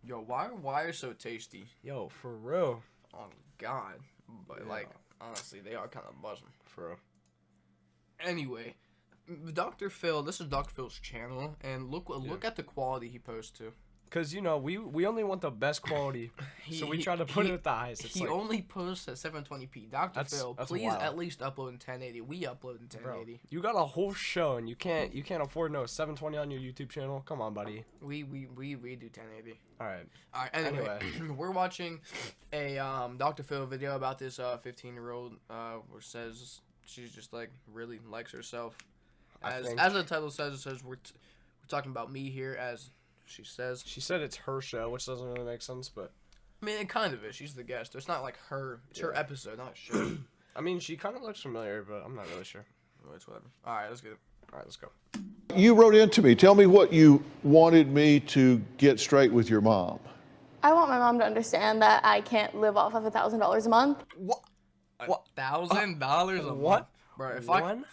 Yo, why are wires so tasty? Yo, for real. Oh God, but Yeah. like honestly, they are kind of buzzing. For real. Anyway, Dr. Phil, this is Dr. Phil's channel, and look at the quality he posts to. Because, you know, we only want the best quality, so we try to put it at the highest. It's He like, only posts at 720p. Dr. Phil, that's please wild. at least upload in 1080. We upload in 1080. bro, you got a whole show, and you can't afford no 720 on your YouTube channel? Come on, buddy. We do 1080. All right. All right. Anyway, we're watching a Dr. Phil video about this 15-year-old where says she's just like really likes herself. As the title says, it says we're talking about me here, as she says. She said it's her show, which doesn't really make sense, but I mean, it kind of is. She's the guest. It's not like her. It's her episode, not a show. I mean, she kind of looks familiar, but I'm not really sure. Well, it's whatever. All right, let's get it. All right, let's go. You wrote into me. Tell me what you wanted me to get straight with your mom. I want my mom to understand that I can't live off of $1,000 a month. What? $1,000 a what? month, bro. If $1,000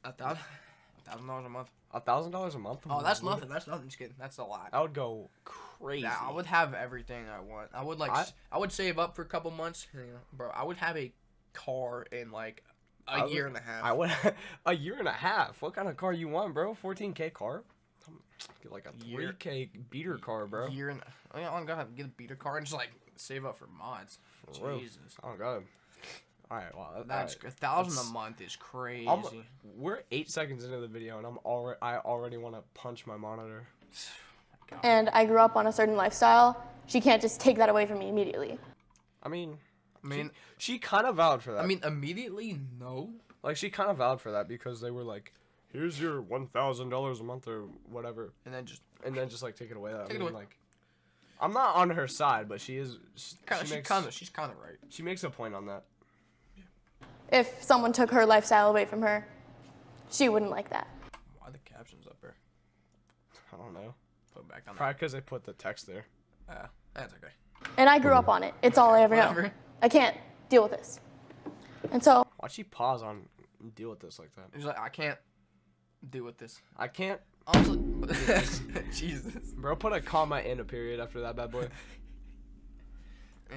$1,000 a month. a month? Oh, that's nothing. That's nothing. Just kidding. That's a lot. I would go crazy. Yeah, I would have everything I want. I would I would save up for a couple months, bro. I would have a car in like a year and a half. I would a year and a half. What kind of car you want, bro? 14K car? Get like a 3K beater car, bro. Year and I'm gonna get a beater car and just like save up for mods. For real. Jesus. Oh god. All right, well, That's $1,000 a month is crazy. We're 8 seconds into the video, and I already want to punch my monitor. And I grew up on a certain lifestyle. She can't just take that away from me immediately. I mean, mean, she kind of vowed for that. I mean, immediately no. like she kind of vowed for that because they were like, "Here's your $1,000 a month or whatever," And then just like take it away. Take it away. Like, I'm not on her side, but she is. she's kind of right. She makes a point on that. If someone took her lifestyle away from her, she wouldn't like that. Why are the captions up there? I don't know. Put it back on. Probably because they put the text there. That's okay. And I grew up on it. It's all I ever know. Whatever. I can't deal with this. And so Why'd she pause on deal with this like that? He's like, I can't deal with this. I can't. Honestly, Jesus. Bro, put a comma and a period after that bad boy.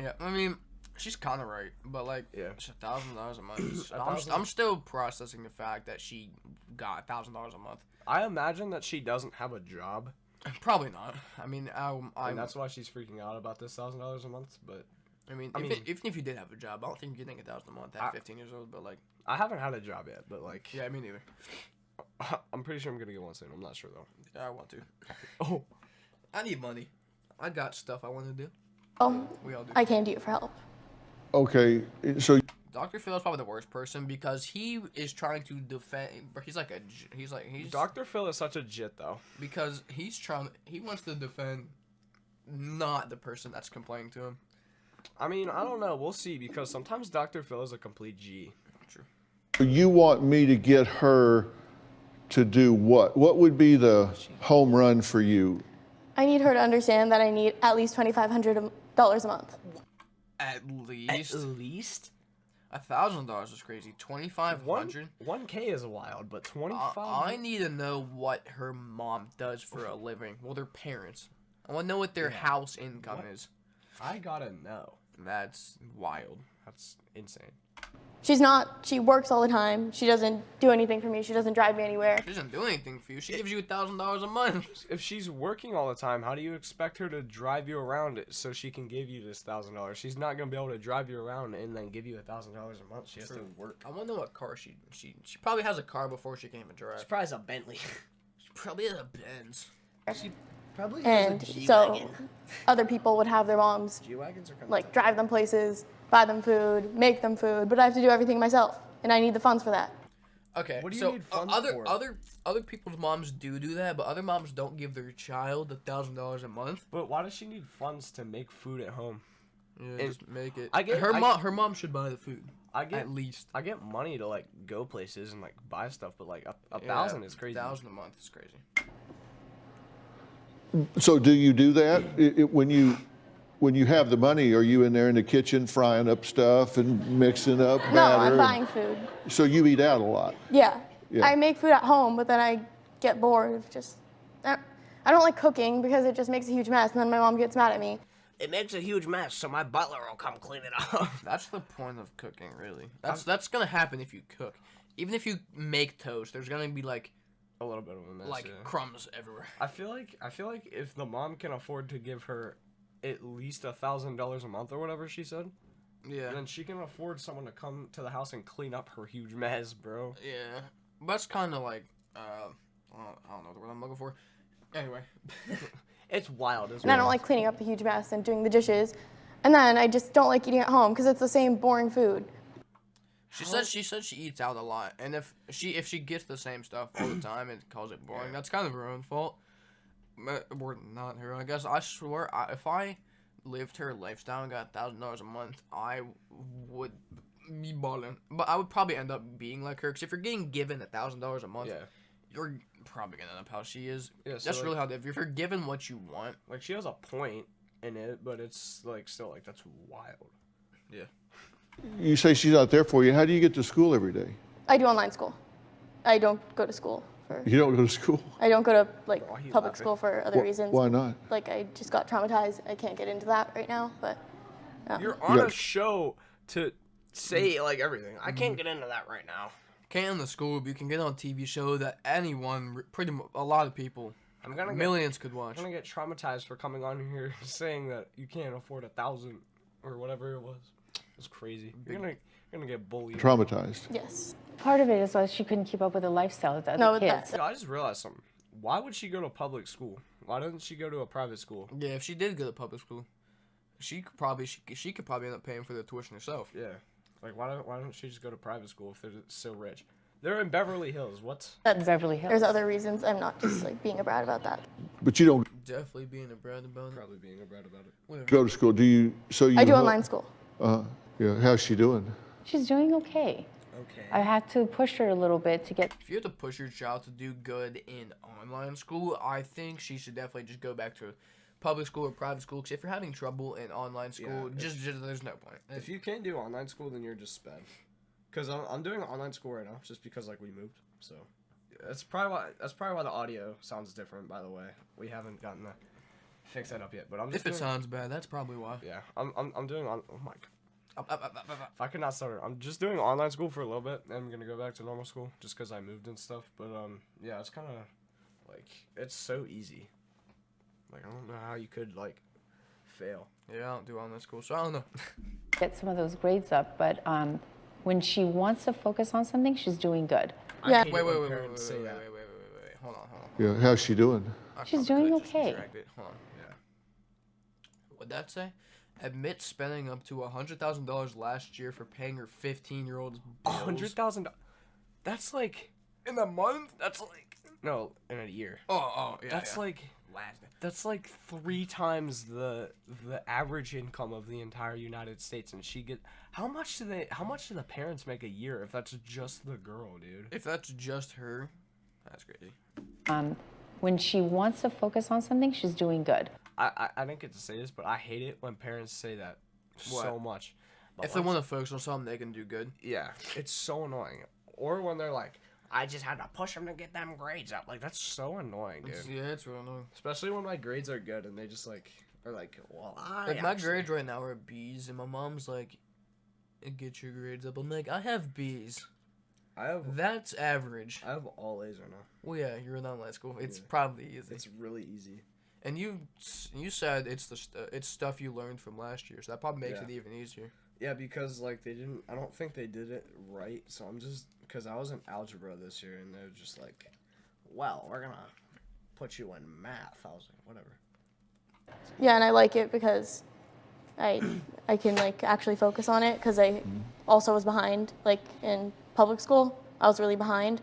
Yeah, I mean, she's kind of right, but like, Yeah. it's $1,000 a month. I'm still processing the fact that she got $1,000 a month. I imagine that she doesn't have a job, Probably not. I mean, and that's why she's freaking out about this $1,000 a month. But even if you did have a job, I don't think you could make $1,000 a month at 15 years old. But like, I haven't had a job yet. But like, yeah, me neither. I'm pretty sure I'm gonna get one soon. I'm not sure though. Yeah, I want to. Oh, I need money. I got stuff I want to do. We all do. I came to you for help. Okay, so Dr. Phil is probably the worst person because he is trying to defend. He's Dr. Phil is such a jit though. because he wants to defend not the person that's complaining to him. I mean, I don't know. We'll see because sometimes Dr. Phil is a complete G. True. you want me to get her to do what? What would be the home run for you? I need her to understand that I need at least $2,500 a month. At least least $1,000 is crazy. 2,500. 1K is wild, but 25. I need to know what her mom does for a living. Well, their parents. I want to know what their house income is. I gotta know. That's wild. That's insane. She works all the time. She doesn't do anything for me. She doesn't drive me anywhere. She doesn't do anything for you. She gives you $1,000 a month. If she's working all the time, how do you expect her to drive you around so she can give you this $1,000? She's not gonna be able to drive you around and then give you $1,000 a month. She has to work. I want to know what car she probably has a car before she came and drive. She probably has a Bentley. She probably has a Benz. She probably And so other people would have their moms G-Wagons are kind of like drive them places, buy them food, make them food, but I have to do everything myself, and I need the funds for that. Okay. What do you so need funds for? Other people's moms do that, but other moms don't give their child $1,000 a month. But why does she need funds to make food at home? Yeah, just make it. I get- her I- mom. Her mom should buy the food. At least. I get money to like go places and like buy stuff, but like a thousand is crazy. $1,000 a month is crazy. So do you do that? When you have the money, are you in there in the kitchen frying up stuff and mixing up batter? No, I'm buying food. So you eat out a lot? Yeah. Yeah. I make food at home, but then I get bored of just. I don't like cooking because it just makes a huge mess, and then my mom gets mad at me. It makes a huge mess, so my butler will come clean it up. That's the point of cooking, really. That's gonna happen if you cook. Even if you make toast, there's gonna be like A little bit of a mess. like yeah. crumbs everywhere. I feel like if the mom can afford to give her at least $1,000 a month or whatever she said, Yeah. then she can afford someone to come to the house and clean up her huge mess, bro. Yeah. That's kind of like I don't know the word I'm looking for. Anyway. It's wild, And I don't like cleaning up the huge mess and doing the dishes. And then I just don't like eating at home because it's the same boring food. She said she eats out a lot, and if she gets the same stuff all the time and calls it boring, that's kind of her own fault. Or not her. I guess I swear, if I lived her lifestyle and got $1,000 a month, I would be balling. But I would probably end up being like her, because if you're getting given $1,000 a month, Yeah. you're probably gonna end up how she is. Yeah, so that's like- really how. If you're given what you want, Like, she has a point in it, but it's, like, still, like, that's wild. yeah. You say she's not there for you. How do you get to school every day? I do online school. I don't go to school for. You don't go to school? I don't go to like Why are you public laughing? school for other reasons. Why not? Like I just got traumatized. I can't get into that right now, but You're on Yeah. a show to say, like, everything. I can't get into that right now. Can't in the school, but you can get on a TV show that anyone, a lot of people, I'm gonna get millions could watch. I'm gonna get traumatized for coming on here saying that you can't afford 1,000 or whatever it was. It's crazy. You're gonna get bullied. Traumatized. yes. Part of it is why she couldn't keep up with the lifestyle of the No, other kids. I just realized something. Why would she go to public school? Why doesn't she go to a private school? Yeah, if she did go to public school, she could probably end up paying for the tuition herself. Yeah. Like, why don't she just go to private school if they're so rich? They're in Beverly Hills. What? In Beverly Hills. There's other reasons. I'm not just like being a brat about that. But you don't Definitely being a brat about it. Probably being a brat about it. go to school. Do you? So you? I do online school. Yeah. How's she doing? She's doing okay. Okay. I had to push her a little bit to get. If you have to push your child to do good in online school, I think she should definitely just go back to public school or private school. Because if you're having trouble in online school, Yeah, just there's no point. If you can't do online school, then you're just sped. Because I'm doing online school right now, just because like we moved. So that's probably why the audio sounds different. By the way, we haven't gotten to fix that up yet. But I'm just If it doing, sounds bad, that's probably why. yeah, I'm doing on. Oh my god. Up. If I could not stutter, I'm just doing online school for a little bit, and I'm gonna go back to normal school just because I moved and stuff. But yeah, it's kind of like it's so easy. Like I don't know how you could like fail. Yeah, I don't do online school, so I don't know. Get some of those grades up, but when she wants to focus on something, she's doing good. Yeah. I hate Wait. when parents say that. Hold on. Yeah. How's she doing? I She's probably doing could just okay. distract it. Hold on. Yeah. What'd that say? Admit spending up to $100,000 last year for paying her 15-year-old's bills. $100,000. That's like in a month? That's like no in a year. oh yeah. That's like that's like 3 times the average income of the entire United States, and she get how much do the parents make a year if that's just the girl, dude? If that's just her, that's crazy. When she wants to focus on something, she's doing good. I didn't get to say this, but I hate it when parents say that so much. But If they once- want to focus on something, they can do good. yeah, it's so annoying. Or when they're like, I just had to push them to get them grades up. Like that's so annoying, dude. Yeah, it's real annoying. Especially when my grades are good and they just like are like, well, Like my grades right now are B's, and my mom's like, "Get your grades up." I'm like, I have B's. I have That's average. all A's right now. Well, yeah, you're in online school. It's probably easy. It's really easy. And you said it's it's stuff you learned from last year, so that probably makes Yeah. it even easier. Yeah, because like I don't think they did it right. So I'm just because I was in algebra this year and they're just like, well, we're gonna put you in math. I was like, whatever. Yeah, and I like it because I can like actually focus on it because I also was behind like in public school. I was really behind.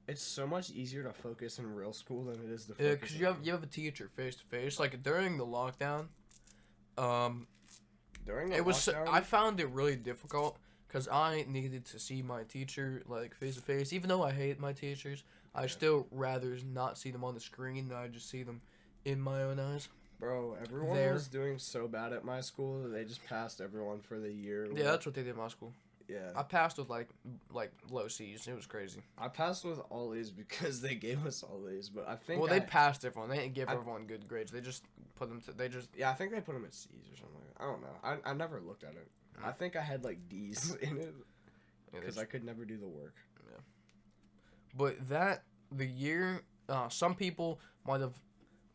It's so much easier to focus in real school than it is to focus. Yeah, because you have a teacher face to face. Like during the lockdown, during the it was lockdown, I found it really difficult because I needed to see my teacher like face to face. Even though I hate my teachers, I still rather not see them on the screen than I just see them in my own eyes. bro, everyone there. was doing so bad at my school that they just passed everyone for the year. Yeah, that's what they did in my school. Yeah. I passed with like low C's. It was crazy. I passed with all A's because they gave us all A's, but I think Well, they passed everyone. They didn't give everyone good grades. They just put them to. Yeah, I think they put them at C's or something. I don't know. I never looked at it. I think I had like D's in it because I could never do the work. Yeah. But the year, some people might have,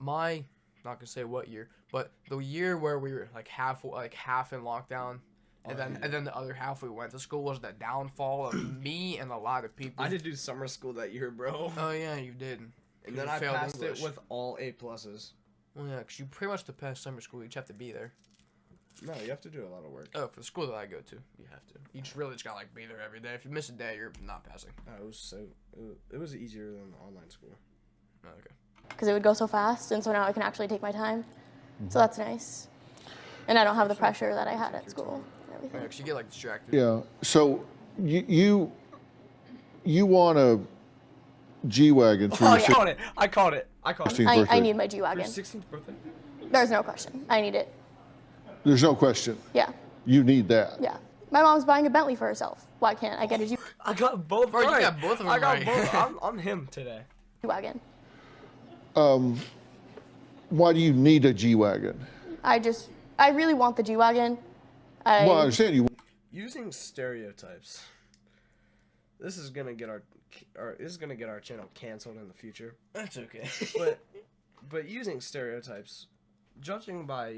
not gonna say what year, but the year where we were like half in lockdown, and then the other half we went to school was the downfall of me and a lot of people. I did do summer school that year, bro. Oh yeah, you did. And then I passed English. It with all A pluses. Well, yeah, because you pretty much to pass summer school, you just have to be there. No, you have to do a lot of work. Oh, for the school that I go to, you have to. You just really just gotta like be there every day. If you miss a day, you're not passing. It was easier than online school. Oh, okay. Because it would go so fast, and so now I can actually take my time. So that's nice. And I don't have the pressure that I had at school and everything. Yeah, 'cause you get like distracted. Yeah. So you want a G-Wagon for your I caught it. 16th birthday. I need my For your G-Wagon. 16th birthday? There's no question. I need it. There's no question. Yeah. You need that. Yeah. My mom's buying a Bentley for herself. Why can't I get a I got both Bro, you right. got both of them I got right. both. I'm him today. G-Wagon? Why do you need a G-Wagon? I really want the G-Wagon. Well, I understand you. Using stereotypes. This is gonna get our channel canceled in the future. That's okay. But using stereotypes, judging by,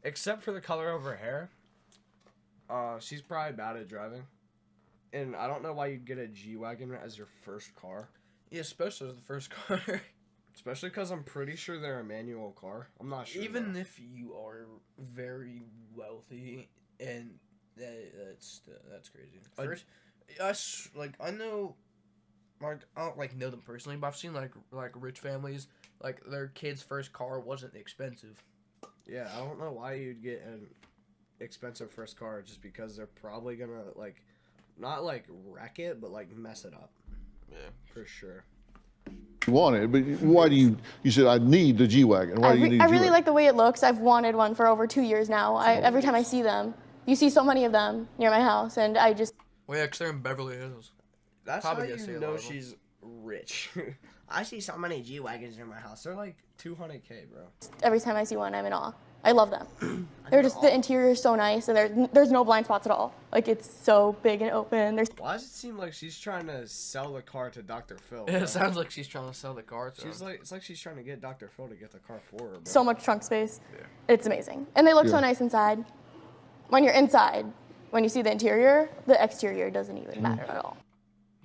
except for the color of her hair, she's probably bad at driving. And I don't know why you'd get a G-Wagon as your first car. Yeah, especially as the first car. Especially because I'm pretty sure they're a manual car. I'm not sure. Even though. if you are very wealthy, and that's crazy. First, I know, like I don't know them personally, but I've seen like rich families, like their kid's first car wasn't expensive. Yeah, I don't know why you'd get an expensive first car just because they're probably gonna not wreck it, but mess it up. Yeah, for sure. You want it, but why do you said I need the G-Wagon. Why do you need a I G-Wagon? really like the way it looks. I've wanted one for over 2 years now. Every time I see them, you see so many of them near my house, and I just... Well, yeah, because they're in Beverly Hills. That's Probably how gonna see you a know lot of them. she's rich. I see so many G-Wagons near my house. They're like $200K, bro. Every time I see one, I'm in awe. I love them. The interior is so nice, and there's no blind spots at all. Like, it's so big and open. Why does it seem like she's trying to sell the car to Dr. Phil? Yeah, bro? it sounds like she's trying to sell the car to him. It's like she's trying to get Dr. Phil to get the car for her, bro. so much trunk space. Yeah. It's amazing. And they look so Yeah. nice inside. When you're inside, when you see the interior, the exterior doesn't even matter at all.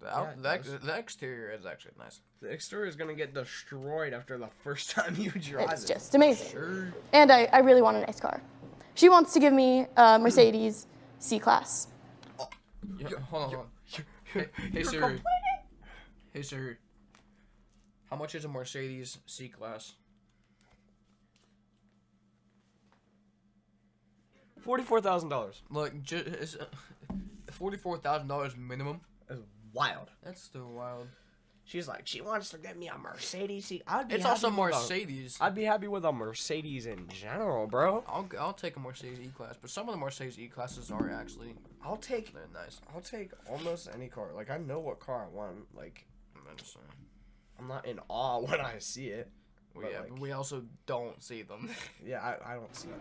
The exterior is actually nice. The exterior is gonna get destroyed after the first time you drive It's it. just amazing. Sure. And I really want a nice car. She wants to give me a Mercedes C-Class. Yeah, hold on. Hey Siri. Hey Siri. How much is a Mercedes C-Class? $44,000. Look, it's $44,000 minimum. That's wild. That's still wild. She's like, she wants to get me a Mercedes. It's also Mercedes. I'd be happy with a Mercedes in general, bro. I'll take a Mercedes E-Class, but some of the Mercedes E-Classes are actually I'll take nice. I'll take almost any car. Like, I know what car I want. Like, I'm just saying. I'm not in awe when I see it. Well, But, yeah, like- but we also don't see them. Yeah, I don't see it.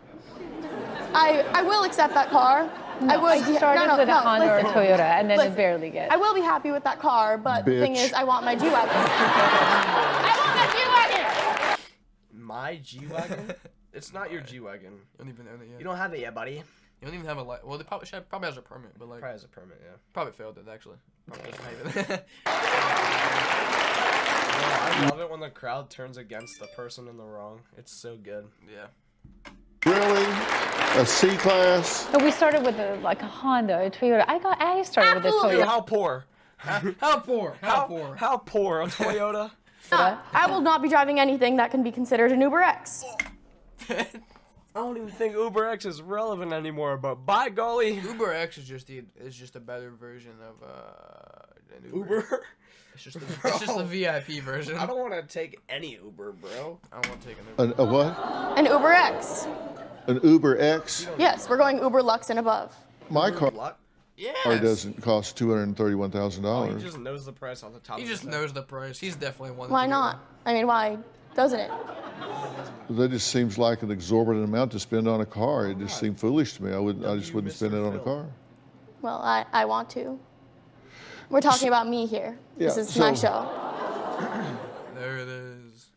I will accept that car. I will. I started with a Honda or listen. Toyota, and then Listen. it barely gets. I will be happy with that car, but the thing Bitch. is, I want my G-Wagon. I want my G-Wagon! My G-Wagon? It's not your G-Wagon. You don't even own it yet. You don't have it yet, buddy. You don't even have a well, they probably has a permit, but like Probably has a permit, yeah. probably failed it actually. Probably doesn't have it. I love it when the crowd turns against the person in the wrong. It's so good. Yeah. Really? A C-Class? But we started with a Honda, a Toyota. I started with a Absolutely. Toyota. How poor? How poor? How poor? How poor? A Toyota? I will not be driving anything that can be considered an Uber X. I don't even think Uber X is relevant anymore, but by golly. Uber X is just a better version of an Uber. Uber? It's just the VIP version. I don't want to take any Uber, bro. I don't want to take an Uber. A what? An Uber X. An Uber X? Yes, we're going Uber Lux and above. My car. Yes. Or does it cost $231,000? Oh, he just knows the price off the top. He of just his head. knows the price. He's definitely one. Why to get not? one. I mean, why doesn't it? That just seems like an exorbitant amount to spend on a car. It just seemed foolish to me. I just wouldn't spend it on a car. Well, I want to. We're talking about me here. This Yeah, is my so- show. There it is.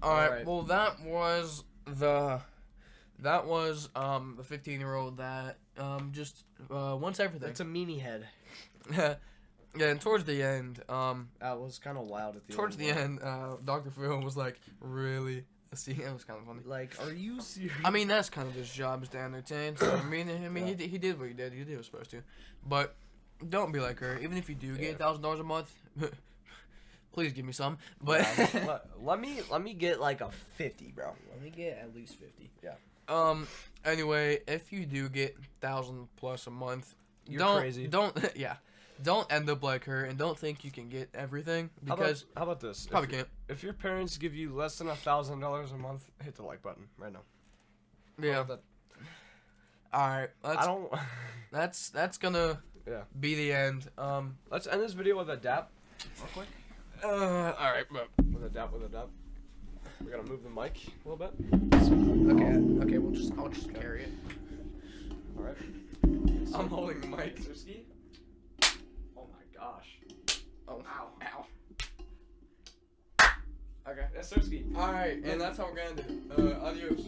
All right. Well, that was the 15-year-old that just wants everything. It's a meanie head. Yeah, and towards the end, That was kind of wild at the towards end. the end, Dr. Phil was like, really? See, it was kind of funny. Like, are you serious? I mean, that's kind of his job is to entertain. So I mean, he did what he did. He did what he was supposed to. But don't be like her. Even if you do get $1,000 a month, please give me some. But let me get like a 50, bro. Let me get at least 50. Yeah. Anyway, if you do get 1,000 plus a month, You're don't crazy. don't end up like her and don't think you can get everything because how about this? probably can't. If your parents give you less than $1,000 a month, hit the like button right now. How Yeah. about All right. I don't. That's gonna Yeah. be the end. Let's end this video with a dap, real quick. All right. But, With a dap. We're gonna move the mic a little bit. okay. I'll just carry it. All right. I'm holding the mic. Suski. Oh my gosh. Oh, ow. Okay. Suski. All right, and that's how we're gonna do it. Adios.